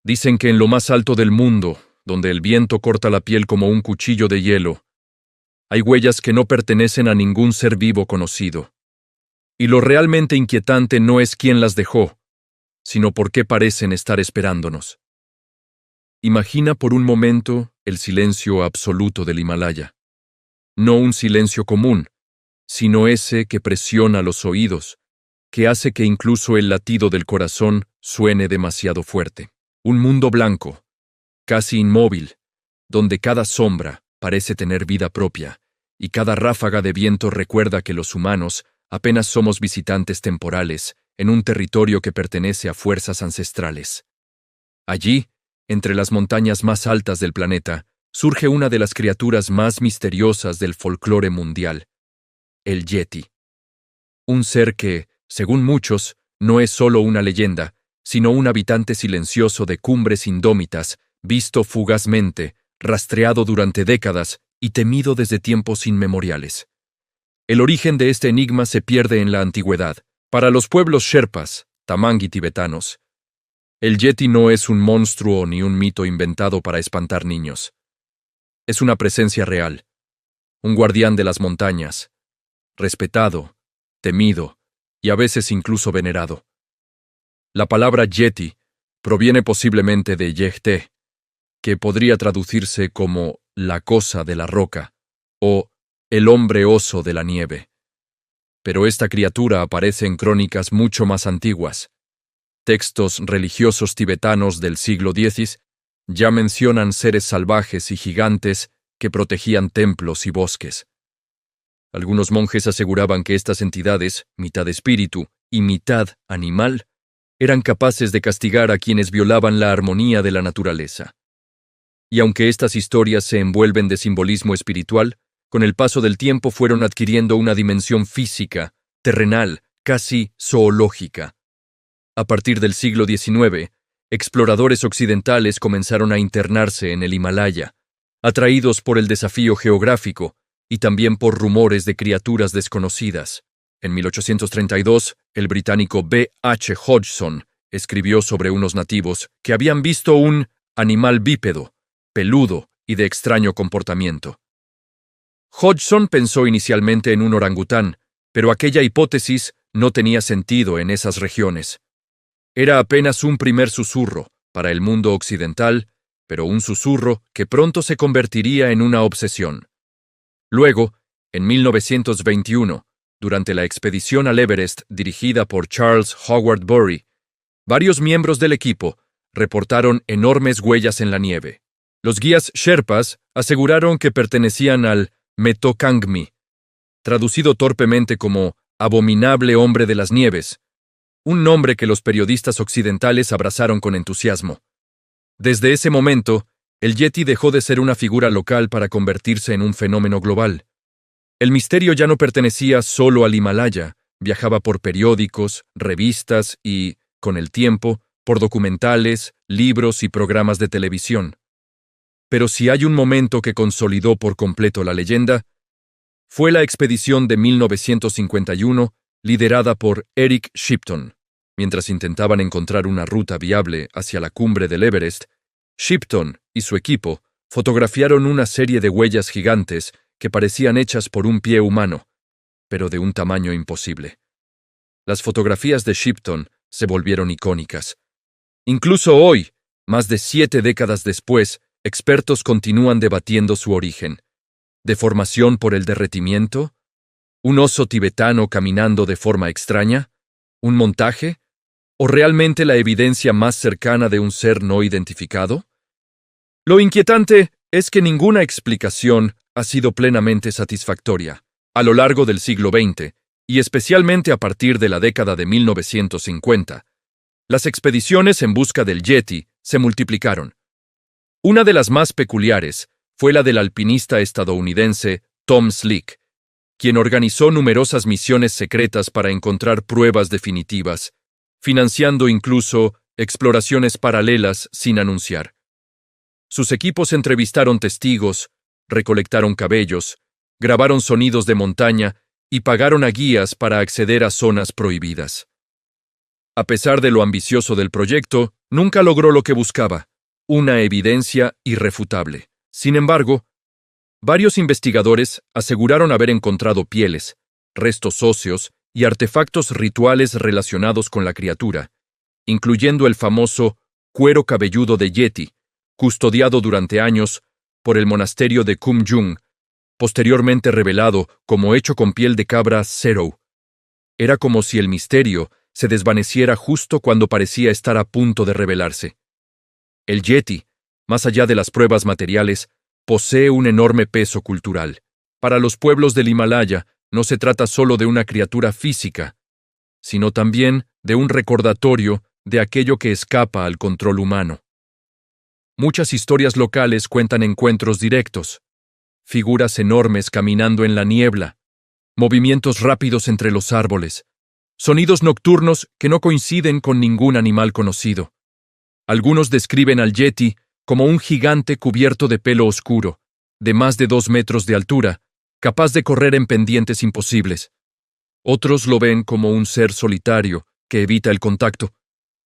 Dicen que en lo más alto del mundo, donde el viento corta la piel como un cuchillo de hielo, hay huellas que no pertenecen a ningún ser vivo conocido. Y lo realmente inquietante no es quién las dejó, sino por qué parecen estar esperándonos. Imagina por un momento el silencio absoluto del Himalaya. No un silencio común, sino ese que presiona los oídos, que hace que incluso el latido del corazón suene demasiado fuerte. Un mundo blanco, casi inmóvil, donde cada sombra parece tener vida propia, y cada ráfaga de viento recuerda que los humanos apenas somos visitantes temporales en un territorio que pertenece a fuerzas ancestrales. Allí, entre las montañas más altas del planeta, surge una de las criaturas más misteriosas del folclore mundial, el Yeti. Un ser que, según muchos, no es solo una leyenda, sino un habitante silencioso de cumbres indómitas, visto fugazmente, rastreado durante décadas y temido desde tiempos inmemoriales. El origen de este enigma se pierde en la antigüedad. Para los pueblos sherpas, tamangi tibetanos, el Yeti no es un monstruo ni un mito inventado para espantar niños. Es una presencia real, un guardián de las montañas, respetado, temido y a veces incluso venerado. La palabra Yeti proviene posiblemente de Yehté, que podría traducirse como la cosa de la roca o el hombre oso de la nieve. Pero esta criatura aparece en crónicas mucho más antiguas. Textos religiosos tibetanos del siglo X ya mencionan seres salvajes y gigantes que protegían templos y bosques. Algunos monjes aseguraban que estas entidades, mitad espíritu y mitad animal, eran capaces de castigar a quienes violaban la armonía de la naturaleza. Y aunque estas historias se envuelven de simbolismo espiritual, con el paso del tiempo fueron adquiriendo una dimensión física, terrenal, casi zoológica. A partir del siglo XIX, exploradores occidentales comenzaron a internarse en el Himalaya, atraídos por el desafío geográfico y también por rumores de criaturas desconocidas. En 1832, el británico B. H. Hodgson escribió sobre unos nativos que habían visto un animal bípedo, peludo y de extraño comportamiento. Hodgson pensó inicialmente en un orangután, pero aquella hipótesis no tenía sentido en esas regiones. Era apenas un primer susurro para el mundo occidental, pero un susurro que pronto se convertiría en una obsesión. Luego, en 1921, durante la expedición al Everest dirigida por Charles Howard Bury, varios miembros del equipo reportaron enormes huellas en la nieve. Los guías sherpas aseguraron que pertenecían al Metokangmi, traducido torpemente como abominable hombre de las nieves, un nombre que los periodistas occidentales abrazaron con entusiasmo. Desde ese momento, el Yeti dejó de ser una figura local para convertirse en un fenómeno global. El misterio ya no pertenecía solo al Himalaya, viajaba por periódicos, revistas y, con el tiempo, por documentales, libros y programas de televisión. Pero si hay un momento que consolidó por completo la leyenda, fue la expedición de 1951 liderada por Eric Shipton. Mientras intentaban encontrar una ruta viable hacia la cumbre del Everest, Shipton y su equipo fotografiaron una serie de huellas gigantes que parecían hechas por un pie humano, pero de un tamaño imposible. Las fotografías de Shipton se volvieron icónicas. Incluso hoy, más de 7 décadas después, expertos continúan debatiendo su origen. ¿Deformación por el derretimiento? ¿Un oso tibetano caminando de forma extraña? ¿Un montaje? ¿O realmente la evidencia más cercana de un ser no identificado? Lo inquietante es que ninguna explicación ha sido plenamente satisfactoria. A lo largo del siglo XX, y especialmente a partir de la década de 1950, las expediciones en busca del Yeti se multiplicaron. Una de las más peculiares fue la del alpinista estadounidense Tom Slick, quien organizó numerosas misiones secretas para encontrar pruebas definitivas, financiando incluso exploraciones paralelas sin anunciar. Sus equipos entrevistaron testigos, recolectaron cabellos, grabaron sonidos de montaña y pagaron a guías para acceder a zonas prohibidas. A pesar de lo ambicioso del proyecto, nunca logró lo que buscaba, una evidencia irrefutable. Sin embargo, varios investigadores aseguraron haber encontrado pieles, restos óseos y artefactos rituales relacionados con la criatura, incluyendo el famoso cuero cabelludo de Yeti, custodiado durante años por el monasterio de Kumjung, posteriormente revelado como hecho con piel de cabra Zero. Era como si el misterio se desvaneciera justo cuando parecía estar a punto de revelarse. El Yeti, más allá de las pruebas materiales, posee un enorme peso cultural. Para los pueblos del Himalaya, no se trata solo de una criatura física, sino también de un recordatorio de aquello que escapa al control humano. Muchas historias locales cuentan encuentros directos, figuras enormes caminando en la niebla, movimientos rápidos entre los árboles, sonidos nocturnos que no coinciden con ningún animal conocido. Algunos describen al Yeti como un gigante cubierto de pelo oscuro, de más de 2 metros de altura, capaz de correr en pendientes imposibles. Otros lo ven como un ser solitario que evita el contacto,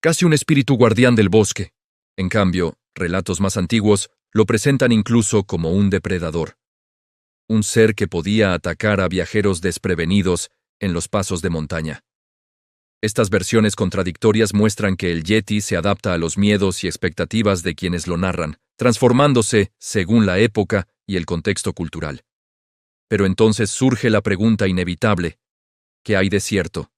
casi un espíritu guardián del bosque. En cambio, relatos más antiguos lo presentan incluso como un depredador, un ser que podía atacar a viajeros desprevenidos en los pasos de montaña. Estas versiones contradictorias muestran que el Yeti se adapta a los miedos y expectativas de quienes lo narran, transformándose según la época y el contexto cultural. Pero entonces surge la pregunta inevitable: ¿qué hay de cierto?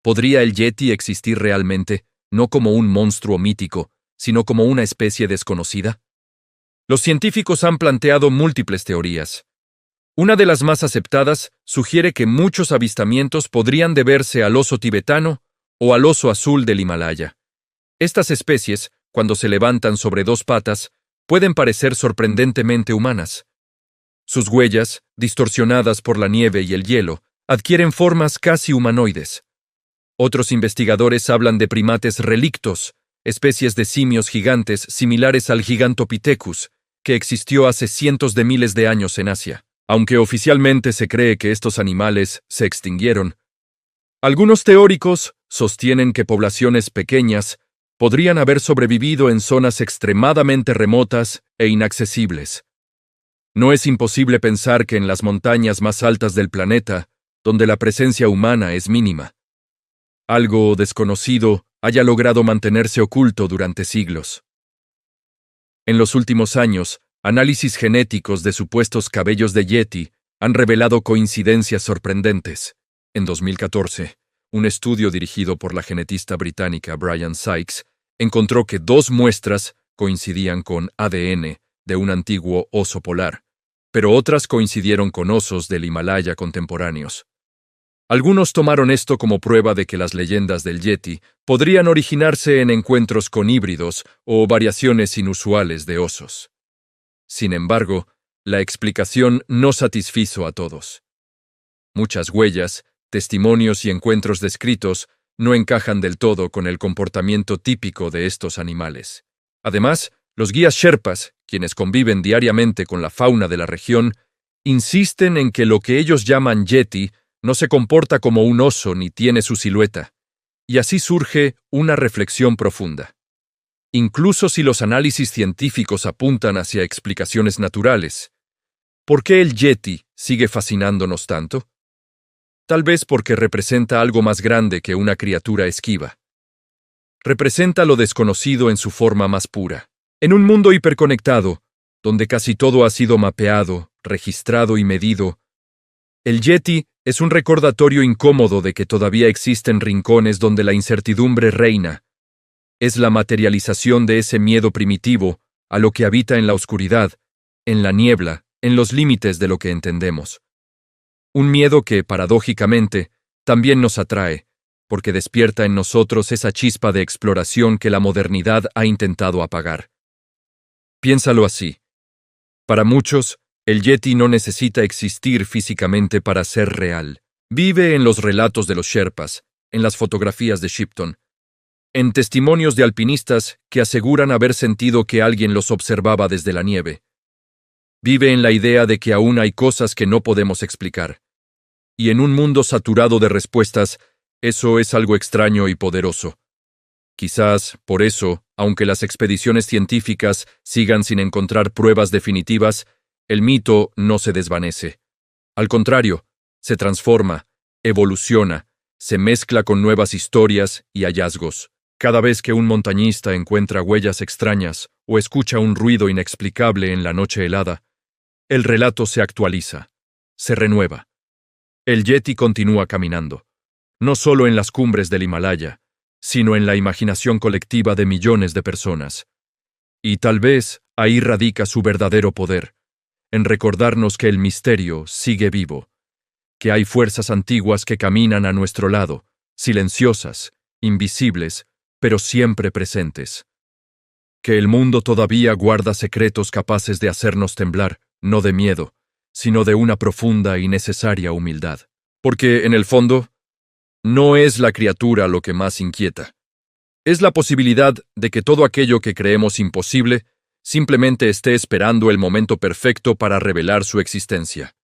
¿Podría el Yeti existir realmente, no como un monstruo mítico, sino como una especie desconocida? Los científicos han planteado múltiples teorías. Una de las más aceptadas sugiere que muchos avistamientos podrían deberse al oso tibetano o al oso azul del Himalaya. Estas especies, cuando se levantan sobre 2 patas, pueden parecer sorprendentemente humanas. Sus huellas, distorsionadas por la nieve y el hielo, adquieren formas casi humanoides. Otros investigadores hablan de primates relictos, especies de simios gigantes similares al Gigantopithecus, que existió hace cientos de miles de años en Asia. Aunque oficialmente se cree que estos animales se extinguieron, algunos teóricos sostienen que poblaciones pequeñas podrían haber sobrevivido en zonas extremadamente remotas e inaccesibles. No es imposible pensar que en las montañas más altas del planeta, donde la presencia humana es mínima, algo desconocido haya logrado mantenerse oculto durante siglos. En los últimos años, análisis genéticos de supuestos cabellos de Yeti han revelado coincidencias sorprendentes. En 2014, un estudio dirigido por la genetista británica Brian Sykes encontró que 2 muestras coincidían con ADN de un antiguo oso polar, pero otras coincidieron con osos del Himalaya contemporáneos. Algunos tomaron esto como prueba de que las leyendas del Yeti podrían originarse en encuentros con híbridos o variaciones inusuales de osos. Sin embargo, la explicación no satisfizo a todos. Muchas huellas, testimonios y encuentros descritos no encajan del todo con el comportamiento típico de estos animales. Además, los guías sherpas, quienes conviven diariamente con la fauna de la región, insisten en que lo que ellos llaman Yeti no se comporta como un oso ni tiene su silueta. Y así surge una reflexión profunda. Incluso si los análisis científicos apuntan hacia explicaciones naturales, ¿por qué el Yeti sigue fascinándonos tanto? Tal vez porque representa algo más grande que una criatura esquiva. Representa lo desconocido en su forma más pura. En un mundo hiperconectado, donde casi todo ha sido mapeado, registrado y medido, el Yeti es un recordatorio incómodo de que todavía existen rincones donde la incertidumbre reina. Es la materialización de ese miedo primitivo a lo que habita en la oscuridad, en la niebla, en los límites de lo que entendemos. Un miedo que, paradójicamente, también nos atrae, porque despierta en nosotros esa chispa de exploración que la modernidad ha intentado apagar. Piénsalo así. Para muchos, el Yeti no necesita existir físicamente para ser real. Vive en los relatos de los Sherpas, en las fotografías de Shipton, en testimonios de alpinistas que aseguran haber sentido que alguien los observaba desde la nieve. Vive en la idea de que aún hay cosas que no podemos explicar. Y en un mundo saturado de respuestas, Eso es algo extraño y poderoso. Quizás, por eso, aunque las expediciones científicas sigan sin encontrar pruebas definitivas, el mito no se desvanece. Al contrario, se transforma, evoluciona, se mezcla con nuevas historias y hallazgos. Cada vez que un montañista encuentra huellas extrañas o escucha un ruido inexplicable en la noche helada, el relato se actualiza, se renueva. El Yeti continúa caminando, no solo en las cumbres del Himalaya, sino en la imaginación colectiva de millones de personas. Y tal vez ahí radica su verdadero poder, en recordarnos que el misterio sigue vivo, que hay fuerzas antiguas que caminan a nuestro lado, silenciosas, invisibles, pero siempre presentes. Que el mundo todavía guarda secretos capaces de hacernos temblar, no de miedo, sino de una profunda y necesaria humildad. Porque, en el fondo, no es la criatura lo que más inquieta. Es la posibilidad de que todo aquello que creemos imposible simplemente esté esperando el momento perfecto para revelar su existencia.